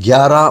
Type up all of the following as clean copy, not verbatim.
11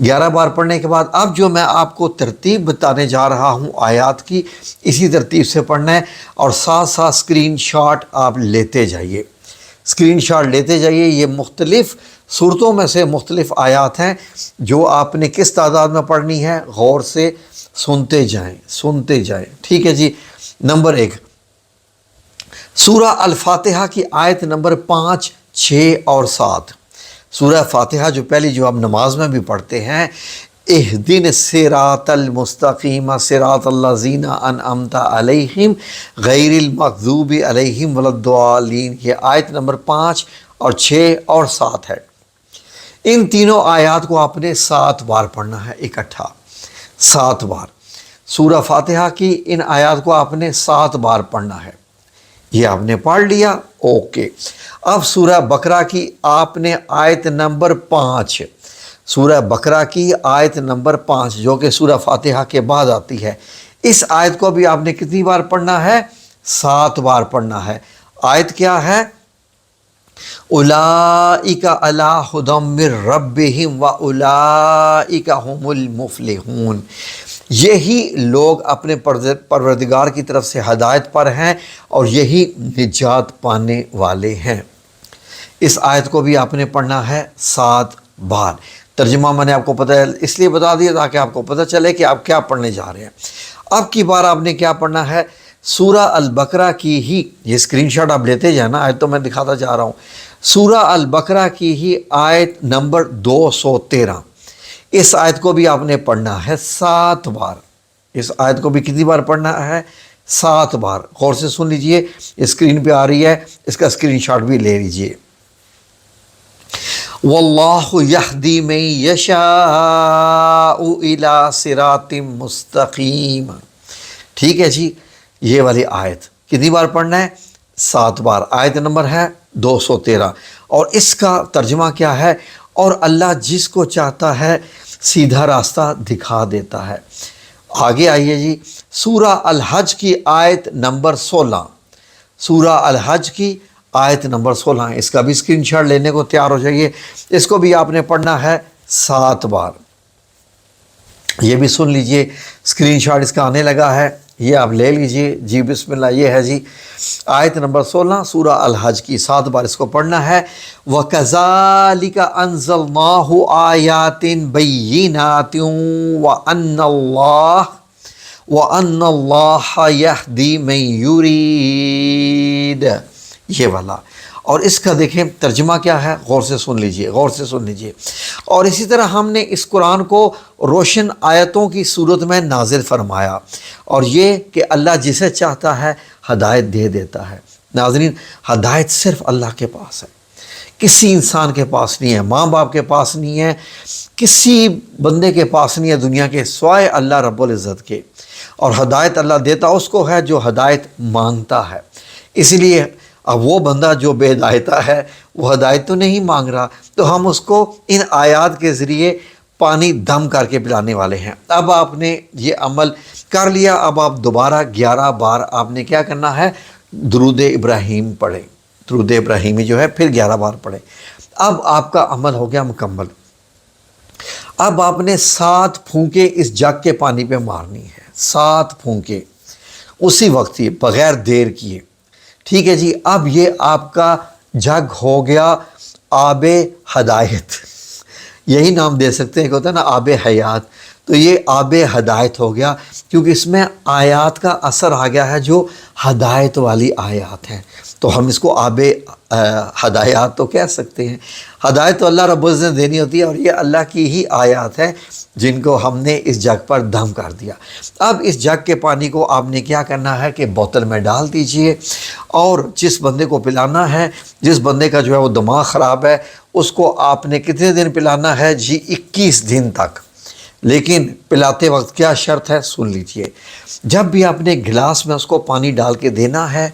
11 بار پڑھنے کے بعد اب جو میں آپ کو ترتیب بتانے جا رہا ہوں آیات کی، اسی ترتیب سے پڑھنا ہے، اور ساتھ ساتھ اسکرین شاٹ آپ لیتے جائیے، اسکرین شاٹ لیتے جائیے۔ یہ مختلف صورتوں میں سے مختلف آیات ہیں جو آپ نے کس تعداد میں پڑھنی ہے، غور سے سنتے جائیں، ٹھیک ہے جی۔ نمبر 1، سورہ الفاتحہ کی آیت نمبر 5، 6 اور 7۔ سورہ فاتحہ جو پہلی جو آپ نماز میں بھی پڑھتے ہیں، اہدن الصراط المستقیم صراط الذین انعمت علیہم غیر المغضوب علیہم ولا الضالین، یہ آیت نمبر 5 اور 6 اور 7 ہے۔ ان تینوں آیات کو آپ نے 7 بار پڑھنا ہے، اکٹھا 7 بار۔ سورہ فاتحہ کی ان آیات کو آپ نے 7 بار پڑھنا ہے، یہ آپ نے پڑھ لیا، اوکے۔ اب سورہ بقرہ کی آپ نے آیت نمبر 5، سورہ بقرہ کی آیت نمبر 5 جو کہ سورہ فاتحہ کے بعد آتی ہے، اس آیت کو بھی آپ نے کتنی بار پڑھنا ہے؟ 7 بار پڑھنا ہے۔ آیت کیا ہے؟ اولئک علی ھدی من ربہم واولئک ھم المفلحون، یہی لوگ اپنے پروردگار کی طرف سے ہدایت پر ہیں اور یہی نجات پانے والے ہیں۔ اس آیت کو بھی آپ نے پڑھنا ہے 7 بار۔ ترجمہ میں نے آپ کو پتہ ہے اس لیے بتا دیا تاکہ آپ کو پتہ چلے کہ آپ کیا پڑھنے جا رہے ہیں۔ اب کی بار آپ نے کیا پڑھنا ہے؟ سورہ البقرہ کی ہی، یہ اسکرین شاٹ آپ لیتے جائیں نا، آیت تو میں دکھاتا جا رہا ہوں، سورہ البقرہ کی ہی آیت نمبر 213، اس آیت کو بھی آپ نے پڑھنا ہے 7 بار۔ اس آیت کو بھی کتنی بار پڑھنا ہے؟ 7 بار۔ غور سے سن لیجئے، اسکرین پہ آ رہی ہے، اس کا اسکرین شاٹ بھی لے لیجئے۔ واللہ یہدی من یشاء الی صراط مستقیم، ٹھیک ہے جی۔ یہ والی آیت کتنی بار پڑھنا ہے؟ 7 بار۔ آیت نمبر ہے 213، اور اس کا ترجمہ کیا ہے؟ اور اللہ جس کو چاہتا ہے سیدھا راستہ دکھا دیتا ہے۔ آگے آئیے جی، سورہ الحج کی آیت نمبر 16، سورہ الحج کی آیت نمبر 16، اس کا بھی اسکرین شاٹ لینے کو تیار ہو جائیے۔ اس کو بھی آپ نے پڑھنا ہے 7 بار۔ یہ بھی سن لیجئے، اسکرین شاٹ اس کا آنے لگا ہے، یہ آپ لے لیجئے جی۔ بسم اللہ، یہ ہے جی آیت نمبر 16 سورہ الحج کی، 7 بار اس کو پڑھنا ہے۔ وَكَذَلِكَ أَنزَلْنَاهُ آيَاتٍ بَيِّنَاتٍ وَأَنَّ اللَّهَ يَهْدِي مَن يُرِيدُ، یہ والا۔ اور اس کا دیکھیں ترجمہ کیا ہے، غور سے سن لیجئے، غور سے سن لیجئے۔ اور اسی طرح ہم نے اس قرآن کو روشن آیتوں کی صورت میں نازل فرمایا، اور یہ کہ اللہ جسے چاہتا ہے ہدایت دے دیتا ہے۔ ناظرین، ہدایت صرف اللہ کے پاس ہے، کسی انسان کے پاس نہیں ہے، ماں باپ کے پاس نہیں ہے، کسی بندے کے پاس نہیں ہے دنیا کے سوائے اللہ رب العزت کے۔ اور ہدایت اللہ دیتا اس کو ہے جو ہدایت مانگتا ہے۔ اسی لیے اب وہ بندہ جو بے ہدایتہ ہے، وہ ہدایت تو نہیں مانگ رہا، تو ہم اس کو ان آیات کے ذریعے پانی دم کر کے پلانے والے ہیں۔ اب آپ نے یہ عمل کر لیا، اب آپ دوبارہ 11 بار آپ نے کیا کرنا ہے؟ درود ابراہیم پڑھیں، درود ابراہیمی جو ہے پھر 11 بار پڑھیں۔ اب آپ کا عمل ہو گیا مکمل۔ اب آپ نے 7 پھونکے اس جگ کے پانی پہ مارنی ہے، 7 پھونکے اسی وقت ہی، بغیر دیر کیے، ٹھیک ہے جی۔ اب یہ آپ کا جگ ہو گیا آب ہدایت، یہی نام دے سکتے ہیں کہ ہوتا ہے نا آب حیات، تو یہ آب ہدایت ہو گیا، کیونکہ اس میں آیات کا اثر آ گیا ہے جو ہدایت والی آیات ہیں، تو ہم اس کو آب ہدایات تو کہہ سکتے ہیں۔ ہدایت تو اللہ رب العزت نے دینی ہوتی ہے، اور یہ اللہ کی ہی آیات ہیں جن کو ہم نے اس جگ پر دم کر دیا۔ اب اس جگ کے پانی کو آپ نے کیا کرنا ہے کہ بوتل میں ڈال دیجئے، اور جس بندے کو پلانا ہے، جس بندے کا جو ہے وہ دماغ خراب ہے، اس کو آپ نے کتنے دن پلانا ہے جی؟ 21 دن تک۔ لیکن پلاتے وقت کیا شرط ہے، سن لیجئے۔ جب بھی آپ نے گلاس میں اس کو پانی ڈال کے دینا ہے،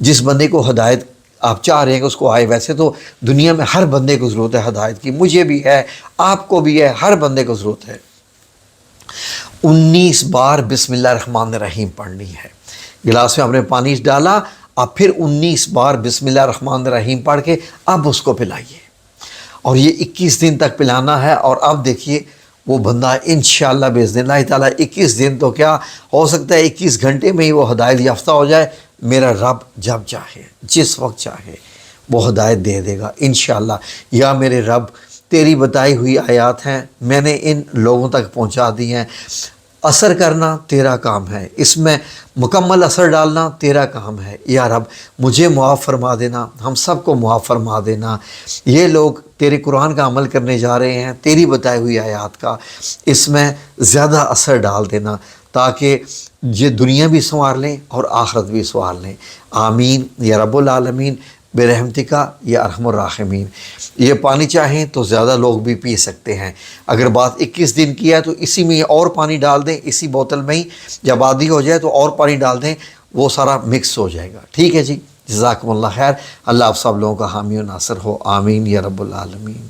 جس بندے کو ہدایت آپ چاہ رہے ہیں کہ اس کو آئے، ویسے تو دنیا میں ہر بندے کو ضرورت ہے ہدایت کی، مجھے بھی ہے، آپ کو بھی ہے، ہر بندے کو ضرورت ہے۔ 19 بار بسم اللہ الرحمن الرحیم پڑھنی ہے۔ گلاس میں آپ نے پانی ڈالا، اب پھر 19 بار بسم اللہ الرحمن الرحیم پڑھ کے اب اس کو پلائیے، اور یہ 21 دن تک پلانا ہے۔ اور اب دیکھیے وہ بندہ انشاءاللہ باذن اللہ تعالیٰ 21 دن تو کیا ہو سکتا ہے 21 گھنٹے میں ہی وہ ہدایت یافتہ ہو جائے۔ میرا رب جب چاہے جس وقت چاہے وہ ہدایت دے دے گا انشاءاللہ۔ یا میرے رب تیری بتائی ہوئی آیات ہیں، میں نے ان لوگوں تک پہنچا دی ہیں، اثر کرنا تیرا کام ہے، اس میں مکمل اثر ڈالنا تیرا کام ہے۔ یا رب مجھے معاف فرما دینا، ہم سب کو معاف فرما دینا۔ یہ لوگ تیرے قرآن کا عمل کرنے جا رہے ہیں، تیری بتائی ہوئی آیات کا، اس میں زیادہ اثر ڈال دینا تاکہ یہ دنیا بھی سنوار لیں اور آخرت بھی سنوار لیں۔ آمین یا رب العالمین برحمتک یا ارحم الراحمین۔ یہ پانی چاہیں تو زیادہ لوگ بھی پی سکتے ہیں، اگر بات 21 دن کی ہے تو اسی میں اور پانی ڈال دیں، اسی بوتل میں ہی، جب آدھی ہو جائے تو اور پانی ڈال دیں، وہ سارا مکس ہو جائے گا۔ ٹھیک ہے جی، جزاکم اللہ خیر، اللہ آپ سب لوگوں کا حامی و ناصر ہو، آمین یا رب العالمین۔